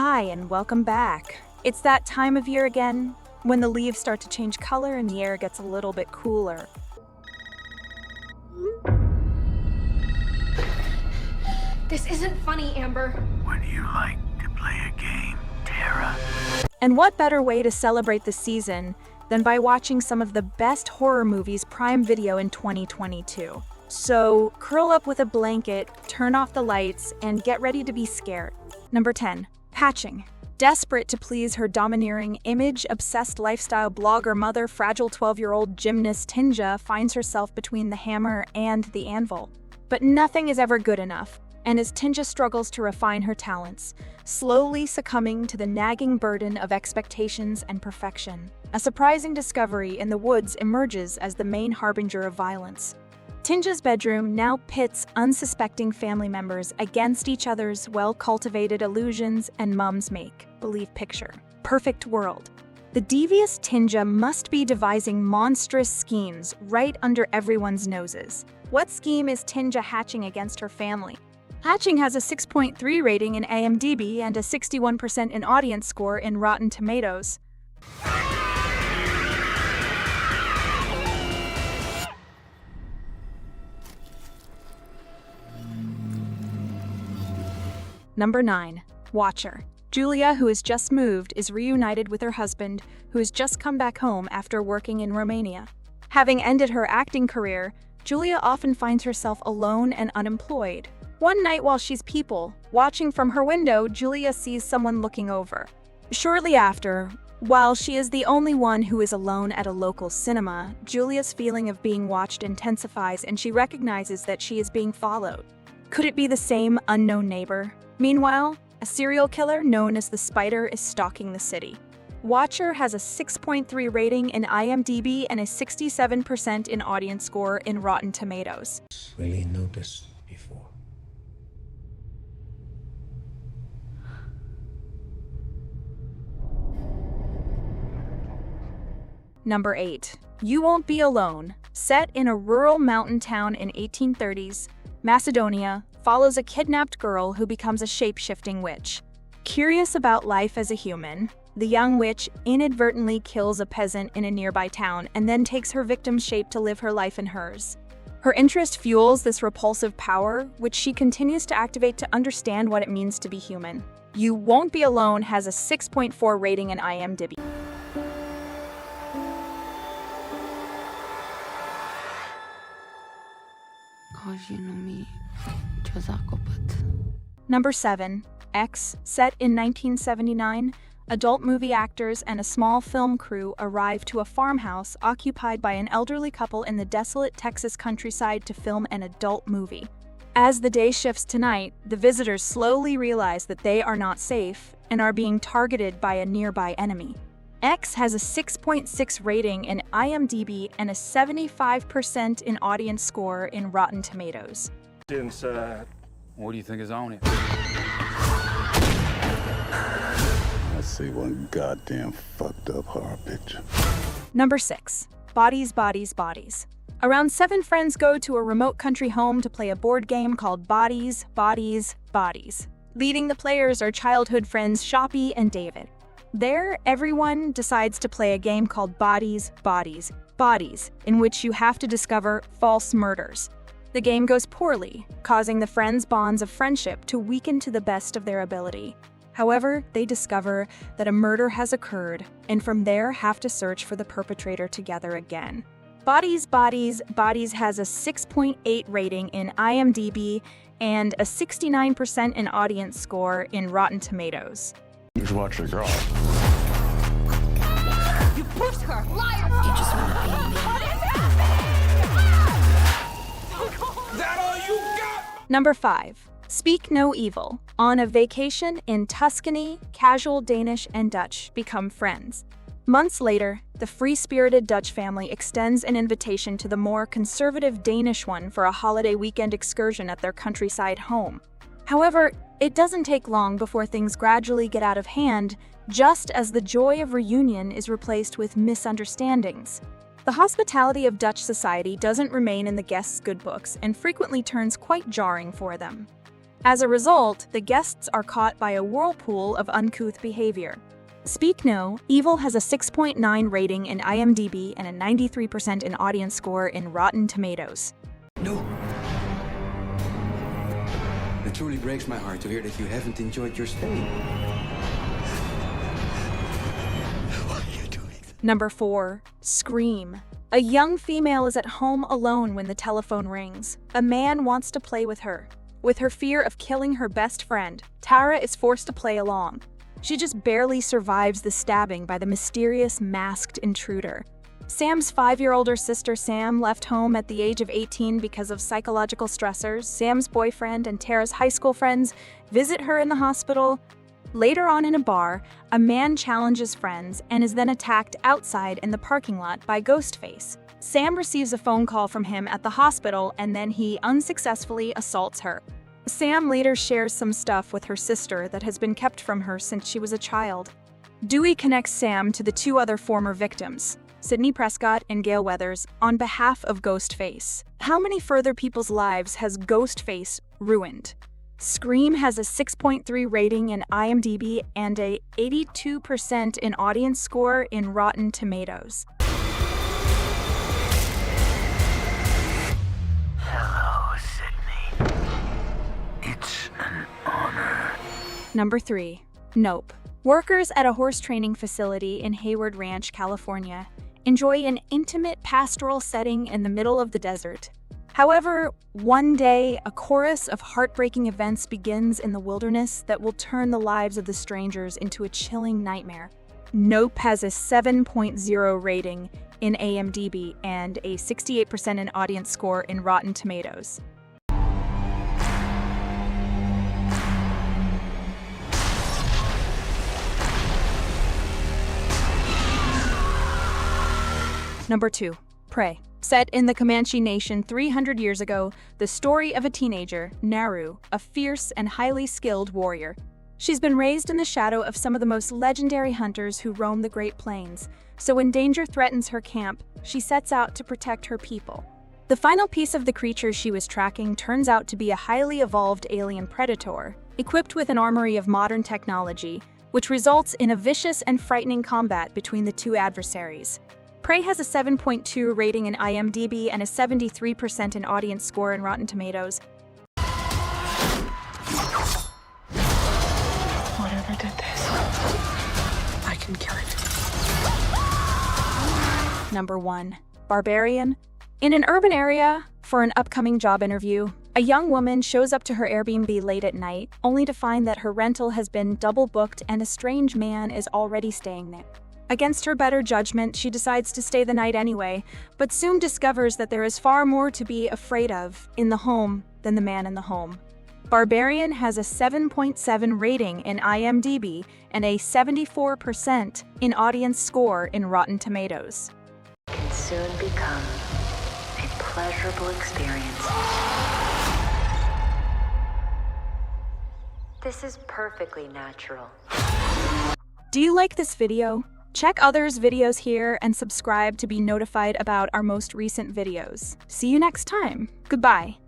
Hi, and welcome back. It's that time of year again, when the leaves start to change color and the air gets a little bit cooler. This isn't funny, Amber. Would you like to play a game, Tara? And what better way to celebrate the season than by watching some of the best horror movies Prime Video in 2022? So, curl up with a blanket, turn off the lights, and get ready to be scared. Number 10. Hatching. Desperate to please her domineering, image-obsessed lifestyle blogger mother, fragile 12-year-old gymnast Tinja finds herself between the hammer and the anvil. But nothing is ever good enough, and as Tinja struggles to refine her talents, slowly succumbing to the nagging burden of expectations and perfection, a surprising discovery in the woods emerges as the main harbinger of violence. Tinja's bedroom now pits unsuspecting family members against each other's well-cultivated illusions and mom's make-believe picture. Perfect world. The devious Tinja must be devising monstrous schemes right under everyone's noses. What scheme is Tinja hatching against her family? Hatching has a 6.3 rating in IMDb and a 61% in audience score in Rotten Tomatoes. Number 9. Watcher. Julia, who has just moved, is reunited with her husband, who has just come back home after working in Romania. Having ended her acting career, Julia often finds herself alone and unemployed. One night while she's watching from her window, Julia sees someone looking over. Shortly after, while she is the only one who is alone at a local cinema, Julia's feeling of being watched intensifies and she recognizes that she is being followed. Could it be the same unknown neighbor? Meanwhile, a serial killer known as the Spider is stalking the city. Watcher has a 6.3 rating in IMDb and a 67% in audience score in Rotten Tomatoes. Really noticed before. Number 8. You Won't Be Alone. Set in a rural mountain town in 1830s, Macedonia follows a kidnapped girl who becomes a shape-shifting witch. Curious about life as a human, the young witch inadvertently kills a peasant in a nearby town and then takes her victim's shape to live her life in hers. Her interest fuels this repulsive power, which she continues to activate to understand what it means to be human. You Won't Be Alone has a 6.4 rating in IMDb. Number 7. X. Set in 1979, adult movie actors and a small film crew arrive to a farmhouse occupied by an elderly couple in the desolate Texas countryside to film an adult movie. As the day shifts to night, the visitors slowly realize that they are not safe and are being targeted by a nearby enemy. X has a 6.6 rating in IMDb and a 75% in audience score in Rotten Tomatoes. Inside. What do you think is on it? I see one goddamn fucked up horror picture. Number 6. Bodies, Bodies, Bodies. Around 7 friends go to a remote country home to play a board game called Bodies, Bodies, Bodies. Leading the players are childhood friends Shoppy and David. There, everyone decides to play a game called Bodies, Bodies, Bodies, in which you have to discover false murders. The game goes poorly, causing the friends' bonds of friendship to weaken to the best of their ability. However, they discover that a murder has occurred, and from there have to search for the perpetrator together again. Bodies, Bodies, Bodies has a 6.8 rating in IMDb and a 69% in audience score in Rotten Tomatoes. You should watch your girl. You pushed her! Liar! You just want to be Is that all you got? Number 5. Speak No Evil. On a vacation in Tuscany, casual Danish and Dutch become friends. Months later, the free-spirited Dutch family extends an invitation to the more conservative Danish one for a holiday weekend excursion at their countryside home. However, it doesn't take long before things gradually get out of hand, just as the joy of reunion is replaced with misunderstandings. The hospitality of Dutch society doesn't remain in the guests' good books and frequently turns quite jarring for them. As a result, the guests are caught by a whirlpool of uncouth behavior. Speak No, Evil has a 6.9 rating in IMDb and a 93% in audience score in Rotten Tomatoes. No. It truly breaks my heart to hear that you haven't enjoyed your stay. Why are you doing that? Number 4. Scream. A young female is at home alone when the telephone rings. A man wants to play with her. With her fear of killing her best friend, Tara is forced to play along. She just barely survives the stabbing by the mysterious masked intruder. Sam's 5-year-older sister Sam left home at the age of 18 because of psychological stressors. Sam's boyfriend and Tara's high school friends visit her in the hospital. Later on in a bar, a man challenges friends and is then attacked outside in the parking lot by Ghostface. Sam receives a phone call from him at the hospital and then he unsuccessfully assaults her. Sam later shares some stuff with her sister that has been kept from her since she was a child. Dewey connects Sam to the 2 other former victims, Sidney Prescott and Gale Weathers, on behalf of Ghostface. How many further people's lives has Ghostface ruined? Scream has a 6.3 rating in IMDb and a 82% in audience score in Rotten Tomatoes. Hello, Sydney. It's an honor. Number 3. Nope. Workers at a horse training facility in Hayward Ranch, California, enjoy an intimate pastoral setting in the middle of the desert. However, one day, a chorus of heartbreaking events begins in the wilderness that will turn the lives of the strangers into a chilling nightmare. Nope has a 7.0 rating in IMDb and a 68% in audience score in Rotten Tomatoes. Number 2. Prey. Set in the Comanche Nation 300 years ago, the story of a teenager, Naru, a fierce and highly skilled warrior. She's been raised in the shadow of some of the most legendary hunters who roam the Great Plains, so when danger threatens her camp, she sets out to protect her people. The final piece of the creature she was tracking turns out to be a highly evolved alien predator, equipped with an armory of modern technology, which results in a vicious and frightening combat between the 2 adversaries. Prey has a 7.2 rating in IMDb and a 73% in audience score in Rotten Tomatoes. Whatever did this, I can kill it. Number 1. Barbarian. In an urban area, for an upcoming job interview, a young woman shows up to her Airbnb late at night, only to find that her rental has been double booked and a strange man is already staying there. Against her better judgment, she decides to stay the night anyway, but soon discovers that there is far more to be afraid of in the home than the man in the home. Barbarian has a 7.7 rating in IMDb and a 74% in audience score in Rotten Tomatoes. Can soon become a pleasurable experience. This is perfectly natural. Do you like this video? Check others' videos here and subscribe to be notified about our most recent videos. See you next time. Goodbye.